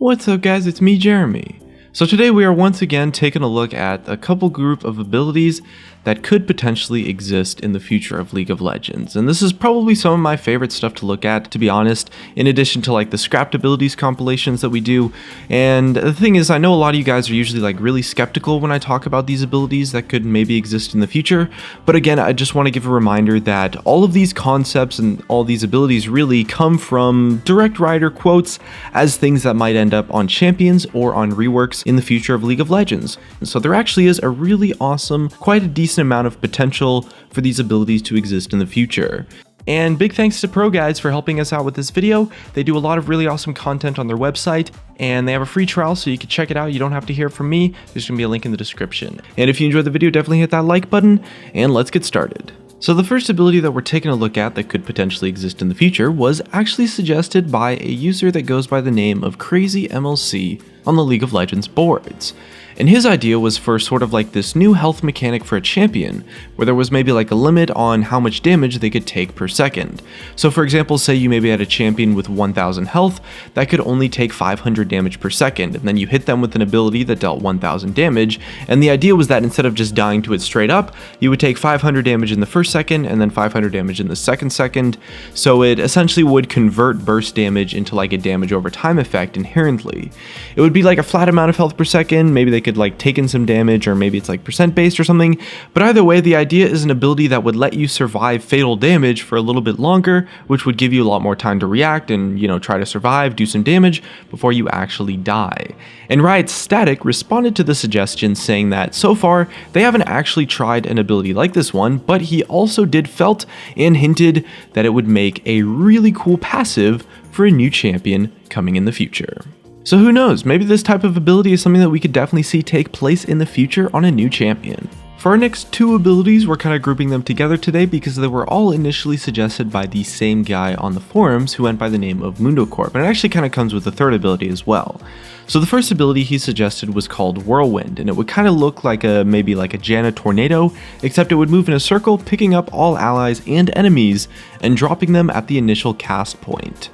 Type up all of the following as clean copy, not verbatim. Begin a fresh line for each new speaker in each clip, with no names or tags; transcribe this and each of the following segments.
What's up guys, it's me Jeremy. So today we are once again taking a look at a couple group of abilities that could potentially exist in the future of League of Legends. And this is probably some of my favorite stuff to look at, to be honest, in addition to like the scrapped abilities compilations that we do. And the thing is, I know a lot of you guys are usually like really skeptical when I talk about these abilities that could maybe exist in the future. But again, I just want to give a reminder that all of these concepts and all these abilities really come from direct writer quotes as things that might end up on champions or on reworks in the future of League of Legends. And so there actually is a really awesome, quite a decent amount of potential for these abilities to exist in the future. And big thanks to Pro Guides for helping us out with this video. They do a lot of really awesome content on their website, and they have a free trial so you can check it out. You don't have to hear it from me. There's gonna be a link in the description. And if you enjoyed the video, definitely hit that like button, and let's get started. So the first ability that we're taking a look at that could potentially exist in the future was actually suggested by a user that goes by the name of Crazy MLC on the League of Legends boards. And his idea was for sort of like this new health mechanic for a champion, where there was maybe like a limit on how much damage they could take per second. So for example, say you maybe had a champion with 1000 health that could only take 500 damage per second, and then you hit them with an ability that dealt 1000 damage, and the idea was that instead of just dying to it straight up, you would take 500 damage in the first second and then 500 damage in the second second, so it essentially would convert burst damage into like a damage over time effect inherently. It would be like a flat amount of health per second, maybe they could like take in some damage, or maybe it's like percent based or something, but either way the idea is an ability that would let you survive fatal damage for a little bit longer, which would give you a lot more time to react and, you know, try to survive, do some damage before you actually die. And Riot Static responded to the suggestion saying that so far they haven't actually tried an ability like this one, but he also did felt and hinted that it would make a really cool passive for a new champion coming in the future. So who knows, maybe this type of ability is something that we could definitely see take place in the future on a new champion. For our next two abilities, we're kind of grouping them together today because they were all initially suggested by the same guy on the forums who went by the name of MundoCorp, and it actually kind of comes with a third ability as well. So the first ability he suggested was called Whirlwind, and it would kind of look like maybe like a Janna tornado, except it would move in a circle, picking up all allies and enemies and dropping them at the initial cast point.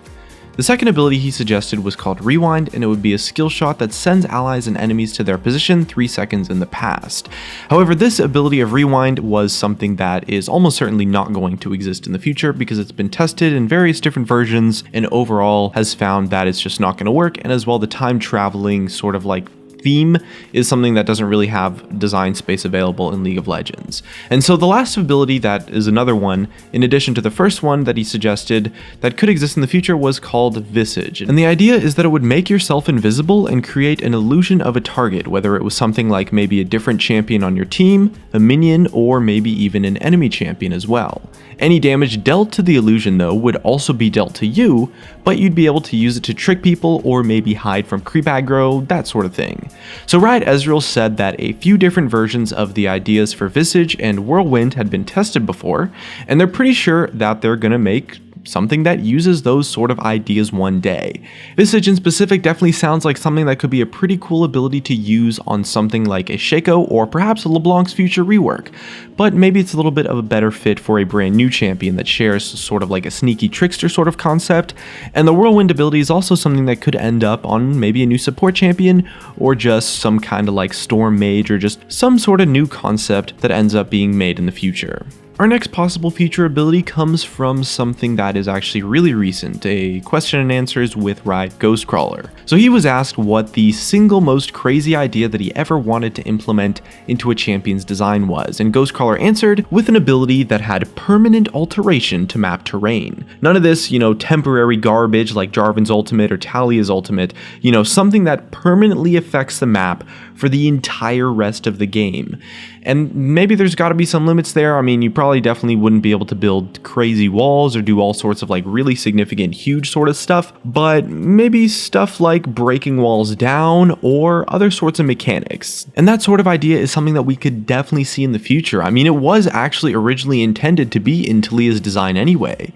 The second ability he suggested was called Rewind, and it would be a skill shot that sends allies and enemies to their position 3 seconds in the past. However, this ability of Rewind was something that is almost certainly not going to exist in the future because it's been tested in various different versions and overall has found that it's just not going to work, and as well the time traveling sort of like theme is something that doesn't really have design space available in League of Legends. And so the last ability that is another one, in addition to the first one that he suggested that could exist in the future, was called Visage. And the idea is that it would make yourself invisible and create an illusion of a target, whether it was something like maybe a different champion on your team, a minion, or maybe even an enemy champion as well. Any damage dealt to the illusion though would also be dealt to you, but you'd be able to use it to trick people or maybe hide from creep aggro, that sort of thing. So Riot Ezreal said that a few different versions of the ideas for Visage and Whirlwind had been tested before, and they're pretty sure that they're gonna make something that uses those sort of ideas one day. Visage in specific definitely sounds like something that could be a pretty cool ability to use on something like a Shaco or perhaps a LeBlanc's future rework, but maybe it's a little bit of a better fit for a brand new champion that shares sort of like a sneaky trickster sort of concept. And the Whirlwind ability is also something that could end up on maybe a new support champion or just some kind of like storm mage or just some sort of new concept that ends up being made in the future. Our next possible future ability comes from something that is actually really recent, a question and answers with Riot Ghostcrawler. So he was asked what the single most crazy idea that he ever wanted to implement into a champion's design was, and Ghostcrawler answered with an ability that had permanent alteration to map terrain. None of this, you know, temporary garbage like Jarvan's ultimate or Talia's ultimate, you know, something that permanently affects the map for the entire rest of the game. And maybe there's got to be some limits there. I mean, you probably definitely wouldn't be able to build crazy walls or do all sorts of like really significant, huge sort of stuff, but maybe stuff like breaking walls down or other sorts of mechanics. And that sort of idea is something that we could definitely see in the future. I mean, it was actually originally intended to be in Talia's design anyway.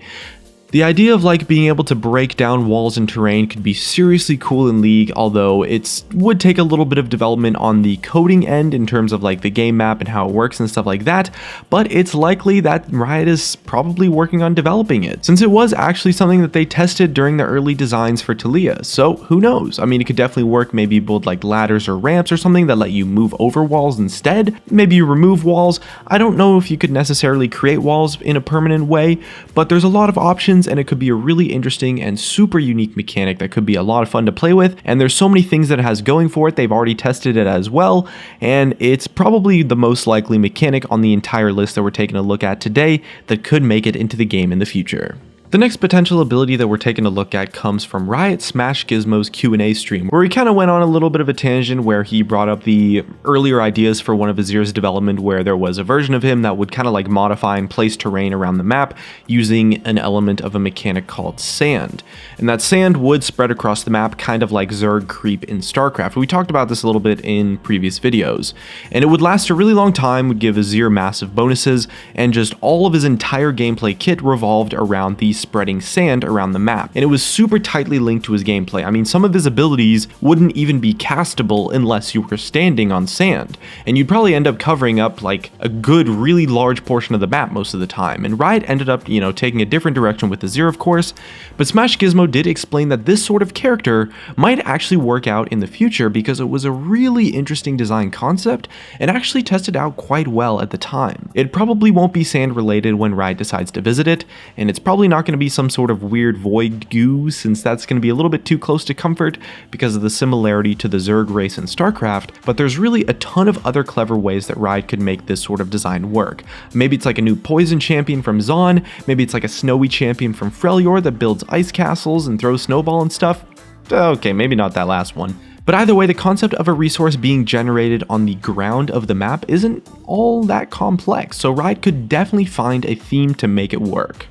The idea of like being able to break down walls and terrain could be seriously cool in League, although it would take a little bit of development on the coding end in terms of like the game map and how it works and stuff like that, but it's likely that Riot is probably working on developing it, since it was actually something that they tested during the early designs for Talia, so who knows? I mean, it could definitely work. Maybe build like ladders or ramps or something that let you move over walls instead. Maybe you remove walls. I don't know if you could necessarily create walls in a permanent way, but there's a lot of options, and it could be a really interesting and super unique mechanic that could be a lot of fun to play with, and there's so many things that it has going for it. They've already tested it as well, and it's probably the most likely mechanic on the entire list that we're taking a look at today that could make it into the game in the future. The next potential ability that we're taking a look at comes from Riot Smash Gizmo's Q&A stream, where he kind of went on a little bit of a tangent where he brought up the earlier ideas for one of Azir's development, where there was a version of him that would kind of like modify and place terrain around the map using an element of a mechanic called sand. And that sand would spread across the map kind of like Zerg creep in StarCraft. We talked about this a little bit in previous videos. And it would last a really long time, would give Azir massive bonuses, and just all of his entire gameplay kit revolved around these spreading sand around the map, and it was super tightly linked to his gameplay. I mean, some of his abilities wouldn't even be castable unless you were standing on sand, and you'd probably end up covering up like a good, really large portion of the map most of the time. And Riot ended up, taking a different direction with Azir, of course, but Smash Gizmo did explain that this sort of character might actually work out in the future because it was a really interesting design concept and actually tested out quite well at the time. It probably won't be sand related when Riot decides to visit it, and it's probably not going to be some sort of weird void goo, since that's going to be a little bit too close to comfort because of the similarity to the Zerg race in StarCraft, but there's really a ton of other clever ways that Riot could make this sort of design work. Maybe it's like a new poison champion from Zaun, maybe it's like a snowy champion from Freljord that builds ice castles and throws snowball and stuff. Okay, maybe not that last one. But either way, the concept of a resource being generated on the ground of the map isn't all that complex, so Riot could definitely find a theme to make it work.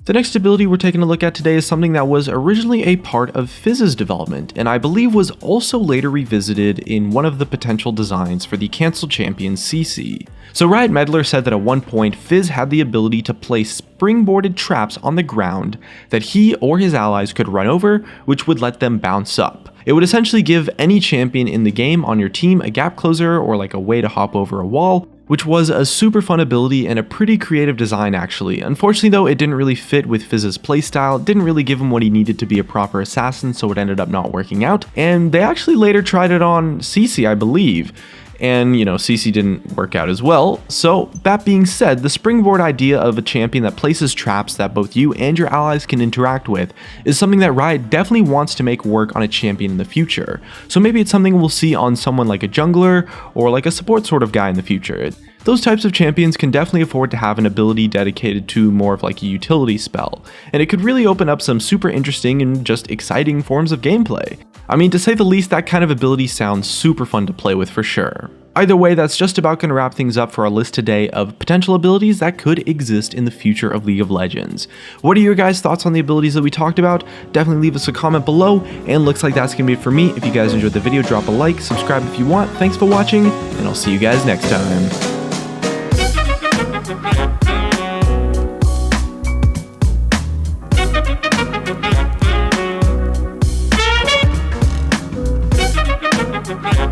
The next ability we're taking a look at today is something that was originally a part of Fizz's development, and I believe was also later revisited in one of the potential designs for the cancelled champion CC. So Riot Meddler said that at one point, Fizz had the ability to place springboarded traps on the ground that he or his allies could run over, which would let them bounce up. It would essentially give any champion in the game on your team a gap closer or like a way to hop over a wall, which was a super fun ability and a pretty creative design actually. Unfortunately though, it didn't really fit with Fizz's playstyle, didn't really give him what he needed to be a proper assassin, so it ended up not working out, and they actually later tried it on CC, I believe. And CC didn't work out as well. So that being said, the springboard idea of a champion that places traps that both you and your allies can interact with is something that Riot definitely wants to make work on a champion in the future. So maybe it's something we'll see on someone like a jungler or like a support sort of guy in the future. Those types of champions can definitely afford to have an ability dedicated to more of like a utility spell, and it could really open up some super interesting and just exciting forms of gameplay. I mean, to say the least, that kind of ability sounds super fun to play with for sure. Either way, that's just about going to wrap things up for our list today of potential abilities that could exist in the future of League of Legends. What are your guys' thoughts on the abilities that we talked about? Definitely leave us a comment below, and looks like that's going to be it for me. If you guys enjoyed the video, drop a like, subscribe if you want. Thanks for watching, and I'll see you guys next time.
We'll be right back.